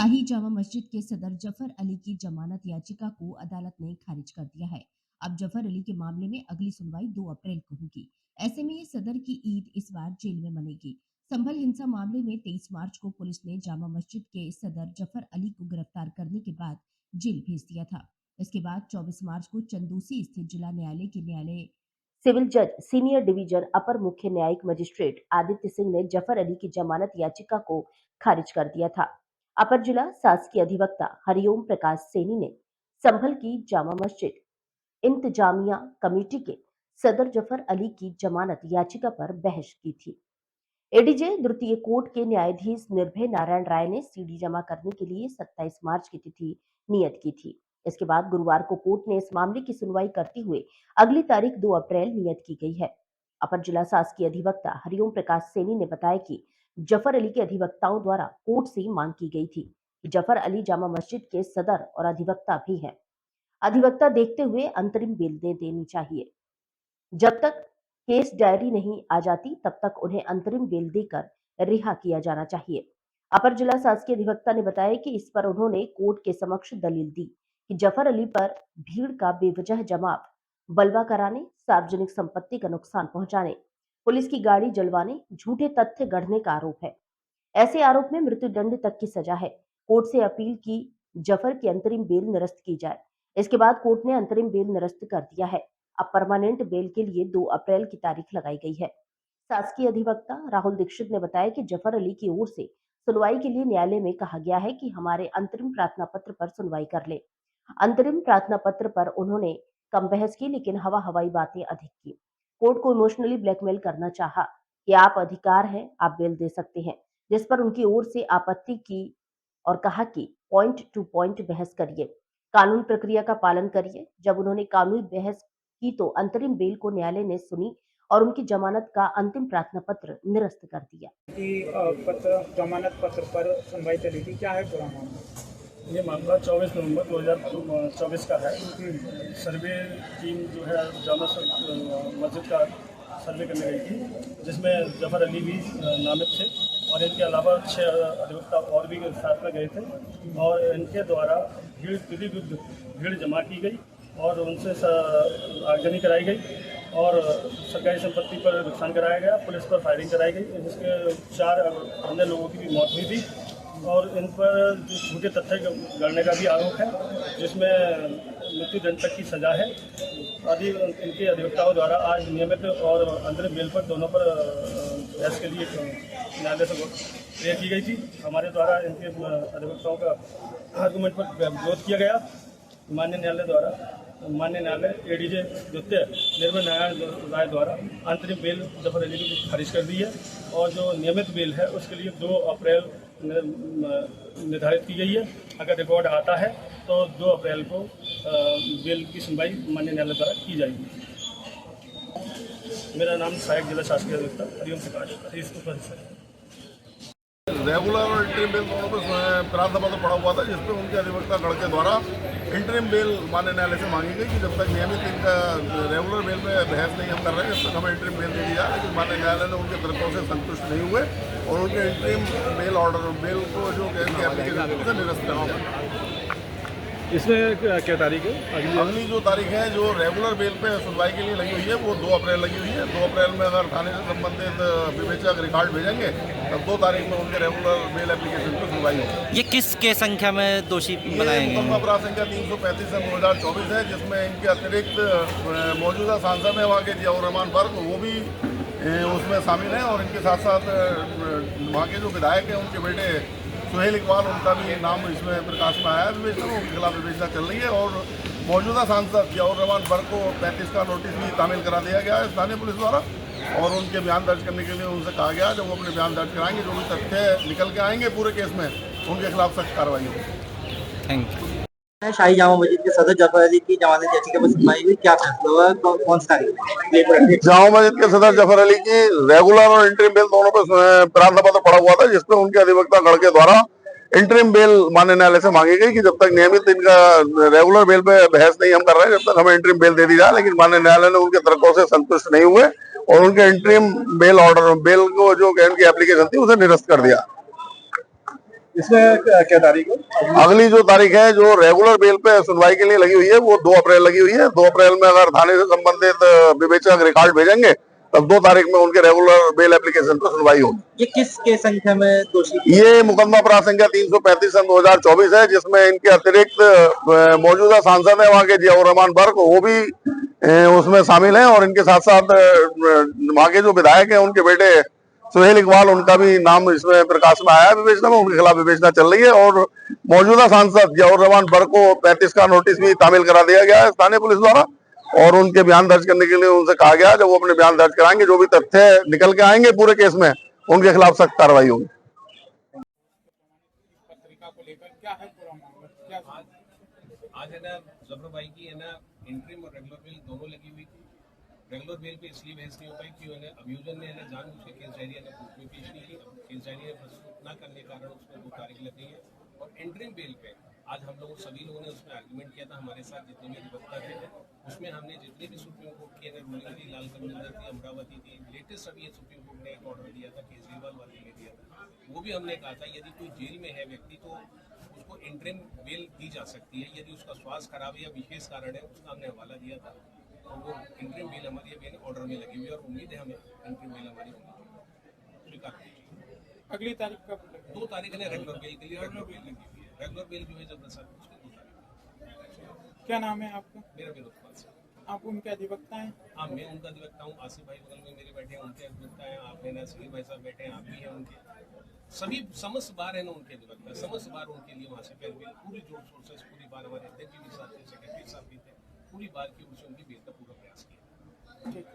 शाही जामा मस्जिद के सदर जफर अली की जमानत याचिका को अदालत ने खारिज कर दिया है। अब जफर अली के मामले में अगली सुनवाई 2 अप्रैल को होगी। ऐसे में ये सदर की ईद इस बार जेल में मनेगी। संभल हिंसा मामले में 23 मार्च को पुलिस ने जामा मस्जिद के सदर जफर अली को गिरफ्तार करने के बाद जेल भेज दिया था। इसके बाद 24 मार्च को चंदूसी स्थित जिला न्यायालय के न्यायालय सिविल जज सीनियर डिवीजन अपर मुख्य न्यायिक मजिस्ट्रेट आदित्य सिंह ने जफर अली की जमानत याचिका को खारिज कर दिया था। अपर जिला शासकीय अधिवक्ता हरिओम प्रकाश सैनी ने संभल की जामा मस्जिद इंतजामिया कमेटी के सदर जफर अली की जमानत याचिका पर बहस की थी। एडीजे द्वितीय कोर्ट के न्यायाधीश निर्भय नारायण राय ने सीडी जमा करने के लिए 27 मार्च की तिथि नियत की थी। इसके बाद गुरुवार को कोर्ट ने इस मामले की सुनवाई करते हुए अगली तारीख 2 अप्रैल नियत की गई है। अपर जिला शासकीय अधिवक्ता हरिओम प्रकाश सैनी ने बताया कि जफर अली के अधिवक्ताओं द्वारा कोर्ट से मांग की गई थी कि जफर अली जामा मस्जिद के सदर और अधिवक्ता भी हैं। अधिवक्ता देखते हुए अंतरिम बेल दे देनी चाहिए। जब तक केस डायरी नहीं आ जाती तब तक उन्हें अंतरिम बेल देकर रिहा किया जाना चाहिए। अपर जिला शासकीय अधिवक्ता ने बताया कि इस पर उन्होंने कोर्ट के समक्ष दलील दी कि जफर अली पर भीड़ का बेवजह जमाव, बलवा कराने, सार्वजनिक संपत्ति का नुकसान पहुंचाने, पुलिस की गाड़ी जलवाने, झूठे तथ्य गढ़ने का आरोप है। ऐसे आरोप में मृत्युदंड तक की सजा है। कोर्ट से अपील की जफर की अंतरिम बेल निरस्त की जाए। इसके बाद कोर्ट ने अंतरिम बेल निरस्त कर दिया है। अब परमानेंट बेल के लिए 2 अप्रैल की तारीख लगाई गई है। शासकीय अधिवक्ता राहुल दीक्षित ने बताया कि जफर अली की ओर से सुनवाई के लिए न्यायालय में कहा गया है कि हमारे अंतरिम प्रार्थना पत्र पर सुनवाई कर ले। अंतरिम प्रार्थना पत्र पर उन्होंने कम बहस की, लेकिन हवा हवाई बातें अधिक की। कोर्ट को इमोशनली ब्लैकमेल करना चाहा कि आप अधिकार है, आप बेल दे सकते हैं, जिस पर उनकी ओर से आपत्ति की और कहा कि पॉइंट टू पॉइंट बहस करिए, कानून प्रक्रिया का पालन करिए। जब उन्होंने कानूनी बहस की तो अंतरिम बेल को न्यायालय ने सुनी और उनकी जमानत का अंतिम प्रार्थना पत्र निरस्त कर दिया। जमानत पत्र पर सुनवाई चली थी, क्या है पूरा मामला? ये मामला 24 नवंबर 2024 का है। सर्वे टीम जो है जामा मस्जिद का सर्वे करने गई थी, जिसमें जफर अली भी नामित थे और इनके अलावा 6 अधिवक्ता और भी साथ में गए थे और इनके द्वारा भीड़ जमा की गई और उनसे आगजनी कराई गई और सरकारी संपत्ति पर नुकसान कराया गया, पुलिस पर फायरिंग कराई गई, जिसके 4 अन्य लोगों की भी मौत हुई थी और इन पर झूठे तथ्य गढ़ने का भी आरोप है, जिसमें मृत्युदंड तक की सजा है। इनके अधिवक्ताओं द्वारा आज नियमित और अंतरिम बेल पर दोनों पर बहस के लिए न्यायालय से प्रेयर की गई थी। हमारे द्वारा इनके अधिवक्ताओं का आर्गूमेंट पर विरोध किया गया। माननीय न्यायालय एडीजे द्वितीय निर्भय नारायण राय द्वारा अंतरिम बेल जफर अली की खारिज कर दी है और जो नियमित बेल है उसके लिए 2 अप्रैल निर्धारित की गई है। अगर रिकॉर्ड आता है तो 2 अप्रैल को बेल की सुनवाई माननीय न्यायालय द्वारा की जाएगी। मेरा नाम सहायक जिला शासकीय अधिवक्ता हरिओम प्रकाश है। रेगुलर और इंटरिम बेल दोनों पर प्रार्थना पत्र पड़ा हुआ था, जिसपे उनके अधिवक्ता गण के द्वारा इंटरिम बेल माननीय न्यायालय से मांगी गई कि जब तक नियमित इनका रेगुलर बेल में बहस नहीं हम कर रहे हैं जब तक हमें इंटरिम बेल दे दी जाए। लेकिन माननीय न्यायालय ने उनके तर्कों से संतुष्ट नहीं हुए और उनके इंटरिम बेल ऑर्डर बेल को जो एप्लीकेशन उसे निरस्त कर दिया। इसमें क्या तारीख है? अगली जो तारीख है जो रेगुलर बेल पे सुनवाई के लिए लगी हुई है वो 2 अप्रैल लगी हुई है। 2 अप्रैल में अगर थाने से संबंधित विवेचक रिकॉर्ड भेजेंगे तब 2 तारीख में उनके रेगुलर बेल एप्लीकेशन पर सुनवाई होगी। ये किसके संख्या में दोषी बनाएंगे? मुकदमा अपराध संख्या 335 सन 2024 है, जिसमें इनके अतिरिक्त मौजूदा सांसद है वहाँ के जियाउर रहमान वर्ग, वो भी उसमें शामिल हैं और इनके साथ साथ वहाँ के जो विधायक हैं उनके बेटे सुहेल इकबाल, उनका भी नाम इसमें प्रकाश में आया विवेचना, उनके खिलाफ विवेचना चल रही है और मौजूदा सांसद जियाउर रहमान वर्ग को 35 का नोटिस भी तामील करा दिया गया है स्थानीय पुलिस द्वारा और उनके बयान दर्ज करने के लिए उनसे कहा गया जब वो अपने बयान दर्ज कराएंगे जो भी तथ्य निकल के आएंगे पूरे केस में उनके खिलाफ सख्त कार्रवाई होगी। Thank you. शाही जामा मस्जिद के सदर जफर अली की जमानत याचिका पर सुनवाई हुई, क्या फैसला हुआ, कौन सी तारीख? जामा मस्जिद के सदर जफर अली की रेगुलर और इंटरिम बेल दोनों पर प्रार्थना पत्र पड़ा हुआ था, जिसपे उनके अधिवक्ता गण के द्वारा इंटरिम बेल माननीय न्यायालय से मांगी गई कि जब तक नियमित इनका रेगुलर बेल पे बहस नहीं हम कर रहे हैं जब तक हमें इंटरिम बेल दे दी जाए। लेकिन माननीय न्यायालय ने उनके तर्कों से संतुष्ट नहीं हुए और उनके इंटरिम बेल ऑर्डर बेल को जो उनकी एप्लीकेशन थी उसे निरस्त कर दिया। इसमें क्या तारीख है? अगली जो तारीख है जो रेगुलर बेल पे सुनवाई के लिए लगी हुई है वो 2 अप्रैल लगी हुई है। 2 अप्रैल में अगर थाने से संबंधित विवेचक रिकॉर्ड भेजेंगे तब 2 तारीख में उनके रेगुलर बेल एप्लीकेशन पर सुनवाई होगी। ये किस केस संख्या में दोषी? ये मुकदमा अपराध संख्या 335 सन 2024 है, जिसमें इनके अतिरिक्त मौजूदा सांसद है वहाँ के जियाउर रहमान बर्क, वो भी उसमें शामिल हैं और इनके साथ साथ वहाँ के जो विधायक हैं उनके बेटे सुहेल इकबाल, उनका भी नाम इसमें प्रकाश में आया है विवेचना में, उनके खिलाफ विवेचना चल रही है। और मौजूदा सांसद जियाउर रहमान बर्क को 35 का नोटिस भी तामील करा दिया गया है स्थानीय पुलिस द्वारा और उनके बयान दर्ज करने के लिए उनसे कहा गया जब वो अपने बयान दर्ज कराएंगे जो भी तथ्य निकल के आएंगे पूरे केस में उनके खिलाफ सख्त कार्रवाई होगी। पत्रिका को लेकर क्या है पूरा मामला, क्या आज है ना जफर भाई की है ना इंटरिम और रेगुलर बेल दोनों लगी हुई थी। रेगुलर बेल पे इसलिए बहस नहीं हो पाई कि अभियोजन ने जानबूझ के केस डायरी कोर्ट में पेश नहीं की। केस डायरी प्रस्तुत न करने के कारण उसमें 2 तारीख लग गई है। और इंटरिम बेल पे आज हम लोग सभी लोगों ने उसमें आर्ग्यूमेंट किया था। हमारे साथ जितने भी अधिवक्ता थे उसमें हमने जितने भी सुप्रीम कोर्ट की रूलिंग थी, लाल कमिंदर थी, अमरावती थी, लेटेस्ट अभी सुप्रीम कोर्ट ने एक ऑर्डर दिया था केजरीवाल वाले ने दिया था, वो भी हमने कहा था यदि कोई जेल में है व्यक्ति तो उसको इंटरिम बेल दी जा सकती है। यदि उसका स्वास्थ्य खराब है या विशेष कारण है उसका हमने हवाला दिया था और वो इंटरिम बेल हमारी अभी ऑर्डर में लगी हुई है और उम्मीद है हमें इंटरिम बेल हमारी स्वीकार कीजिए। अगली तारीख कब लगी? 2 तारीख है रेगुलर बेल के लिए रेगुलर बेल लगी हुई है। रेगुलर बेल जो है जब उसकी 2 तारीख। क्या नाम है आपका? मेरा विरोध कुमार सिंह। आप उनके अधिवक्ता हैं? हाँ, मैं उनका अधिवक्ता हूँ। आसिफ भाई बगल में मेरे बैठे हैं, उनके अधिवक्ता हैं। आप है ना सलीम भाई साहब बैठे हैं, आप भी हैं उनके। सभी समस्त बार है ना उनके अधिवक्ता, समस्त बार उनके लिए वहाँ से पैरवी पूरी जोड़ शोर से पूरी बार हमारे अध्यक्ष भी साथ थे, सेक्रेटरी साहब भी थे, पूरी बार की उनसे उनकी बेल का पूरा प्रयास किया। ठीक है।